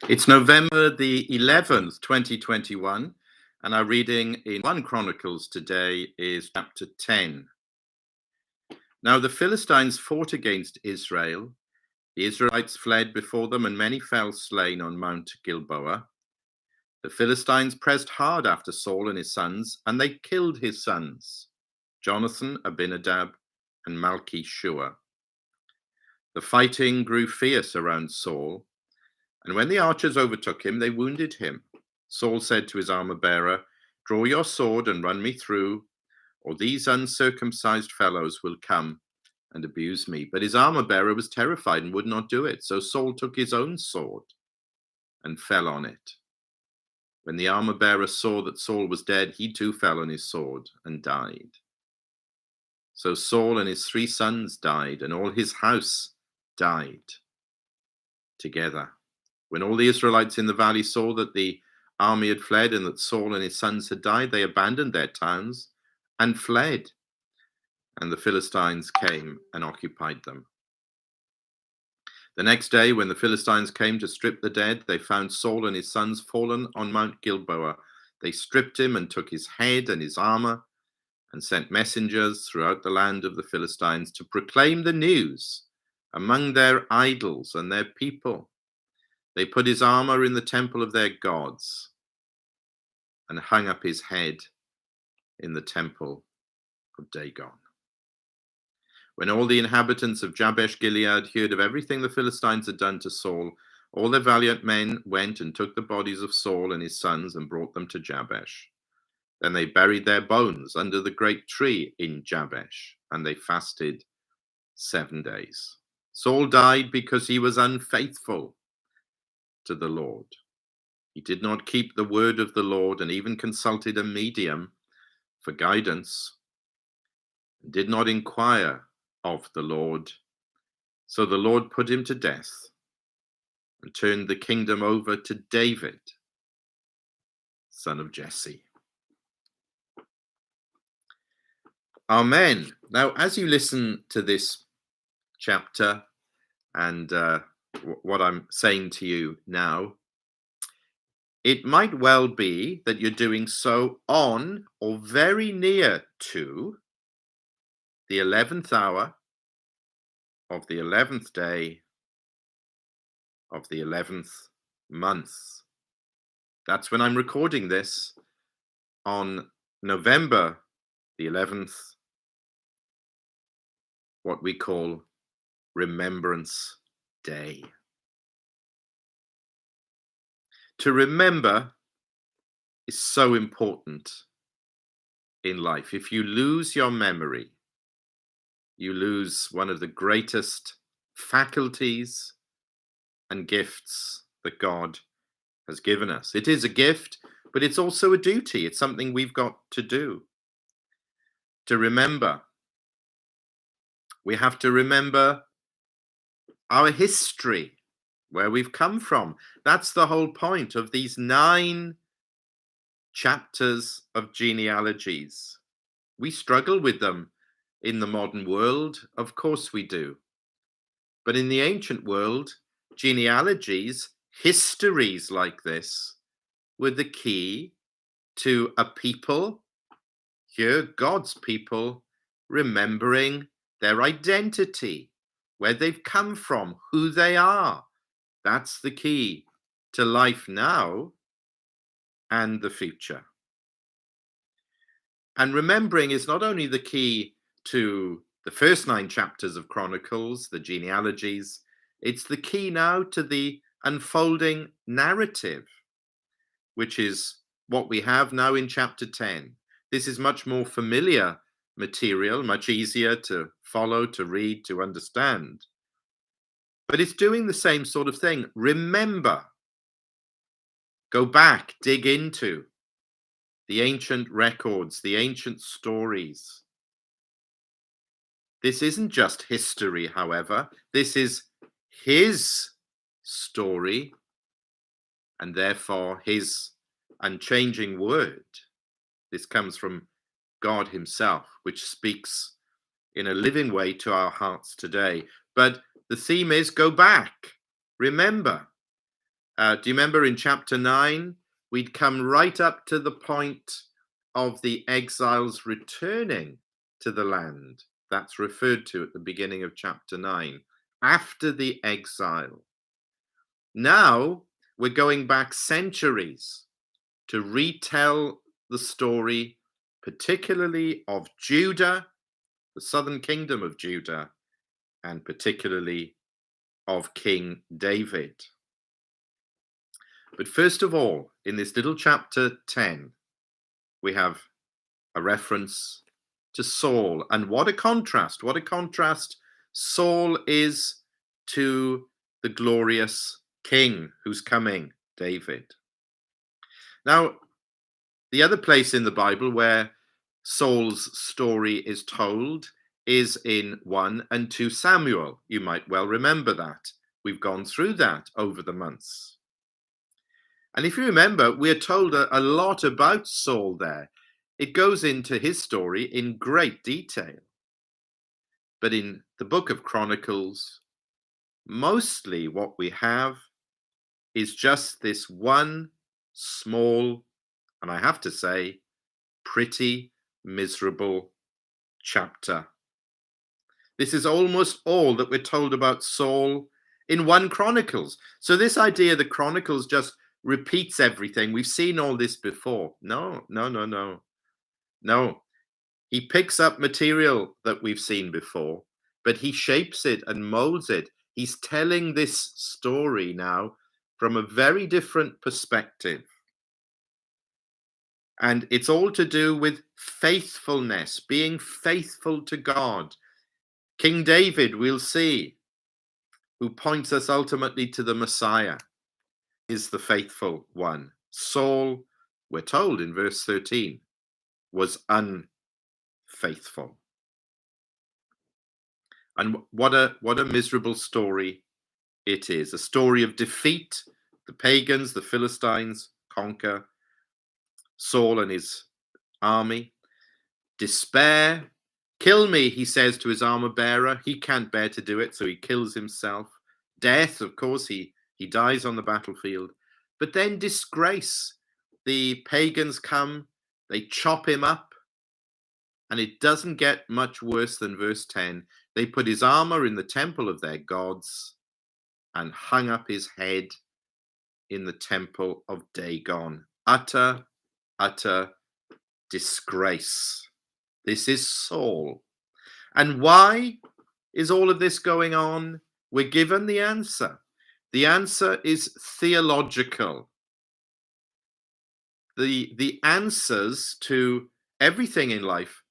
It's November the 11th, 2021, and our reading in 1 Chronicles today is chapter 10. Now the Philistines fought against Israel. The Israelites fled before them, and many fell slain on Mount Gilboa. The Philistines pressed hard after Saul and his sons, and they killed his sons, Jonathan, Abinadab, and Malchi-Shua. The fighting grew fierce around Saul, and when the archers overtook him, they wounded him. Saul said to his armor-bearer, "Draw your sword and run me through, or these uncircumcised fellows will come and abuse me." But his armor-bearer was terrified and would not do it. So Saul took his own sword and fell on it. When the armor-bearer saw that Saul was dead, he too fell on his sword and died. So Saul and his 3 sons died, and all his house died together. When all the Israelites in the valley saw that the army had fled and that Saul and his sons had died, they abandoned their towns and fled. And the Philistines came and occupied them. The next day, when the Philistines came to strip the dead, they found Saul and his sons fallen on Mount Gilboa. They stripped him and took his head and his armor and sent messengers throughout the land of the Philistines to proclaim the news among their idols and their people. They put his armor in the temple of their gods and hung up his head in the temple of Dagon. When all the inhabitants of Jabesh Gilead heard of everything the Philistines had done to Saul, all their valiant men went and took the bodies of Saul and his sons and brought them to Jabesh. Then they buried their bones under the great tree in Jabesh, and they fasted 7 days. Saul died because he was unfaithful to the Lord. He did not keep the word of the Lord, and even consulted a medium for guidance, and did not inquire of the Lord. So the Lord put him to death and turned the kingdom over to David, son of Jesse. Amen. Now, as you listen to this chapter and what I'm saying to you now, it might well be that you're doing so on or very near to the 11th hour of the 11th day of the 11th month. That's when I'm recording this, on November the 11th, what we call Remembrance Day. To remember is so important in life. If you lose your memory, you lose one of the greatest faculties and gifts that God has given us. It is a gift, but it's also a duty. It's something we've got to do. To remember, we have to remember our history, where we've come from. That's the whole point of these 9 chapters of genealogies. We struggle with them in the modern world, of course we do. But in the ancient world, genealogies, histories like this, were the key to a people, here God's people, remembering their identity, where they've come from, who they are. That's the key to life now and the future. And remembering is not only the key to the first 9 chapters of Chronicles, the genealogies, it's the key now to the unfolding narrative, which is what we have now in chapter 10. This is much more familiar material, much easier to follow, to read, to understand. But it's doing the same sort of thing. Remember. Go back, dig into the ancient records, the ancient stories. This isn't just history, however. This is his story, and therefore his unchanging word. This comes from God himself, which speaks in a living way to our hearts today. But the theme is go back, remember. Do you remember in chapter 9, we'd come right up to the point of the exiles returning to the land. That's referred to at the beginning of chapter 9, after the exile. Now we're going back centuries to retell the story, particularly of Judah, the southern kingdom of Judah, and particularly of King David. But first of all, in this little chapter 10, we have a reference to Saul. And what a contrast Saul is to the glorious king who's coming, David. Now, the other place in the Bible where Saul's story is told is in 1 and 2 Samuel. You might well remember that. We've gone through that over the months. And if you remember, we're told a lot about Saul there. It goes into his story in great detail. But in the book of Chronicles, mostly what we have is just this one small, and I have to say, pretty miserable chapter. This is almost all that we're told about Saul in 1 Chronicles. So this idea that Chronicles just repeats everything, we've seen all this before. No. He picks up material that we've seen before, but he shapes it and molds it. He's telling this story now from a very different perspective. And it's all to do with faithfulness, being faithful to God. King David, we'll see, who points us ultimately to the Messiah, is the faithful one. Saul, we're told in verse 13, was unfaithful. And what a miserable story it is. A story of defeat. The pagans, the Philistines, conquer Saul and his army. Despair. Kill me, he says to his armor bearer. He can't bear to do it, so he kills himself. Death, of course, he dies on the battlefield. But then disgrace. The pagans come, they chop him up, and it doesn't get much worse than verse 10. They put his armor in the temple of their gods and hung up his head in the temple of Dagon. Utter disgrace. This is Saul. And why is all of this going on? We're given the answer. The answer is theological. The answers to everything in life,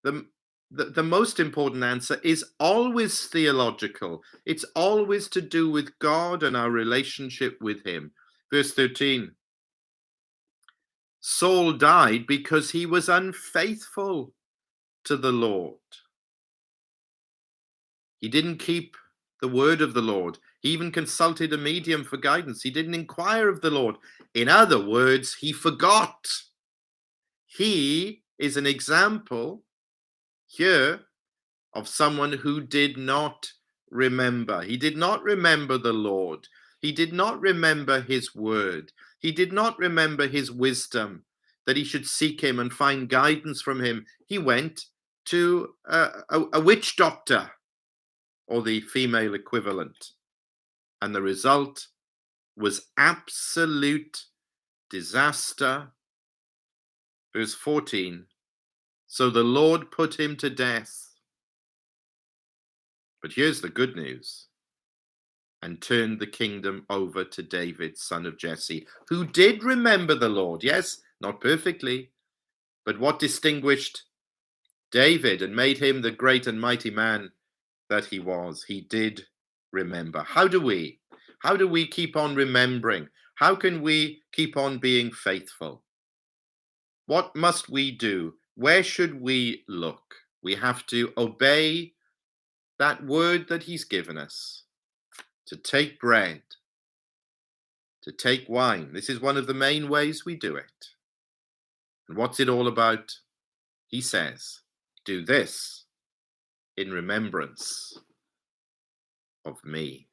the most important answer is always theological. It's always to do with God and our relationship with him. Verse 13. Saul died because he was unfaithful to the Lord. He didn't keep the word of the Lord. He even consulted a medium for guidance. He didn't inquire of the Lord. In other words, he forgot. He is an example here of someone who did not remember. He did not remember the Lord. He did not remember his word. He did not remember his wisdom, that he should seek him and find guidance from him. He went to a witch doctor, or the female equivalent. And the result was absolute disaster. Verse 14. So the Lord put him to death. But here's the good news. And turned the kingdom over to David, son of Jesse, who did remember the Lord. Yes, not perfectly, but what distinguished David and made him the great and mighty man that he was? He did remember. How do we keep on remembering? How can we keep on being faithful? What must we do? Where should we look? We have to obey that word that he's given us, to take bread, to take wine. This is one of the main ways we do it. And what's it all about? He says, do this in remembrance of me.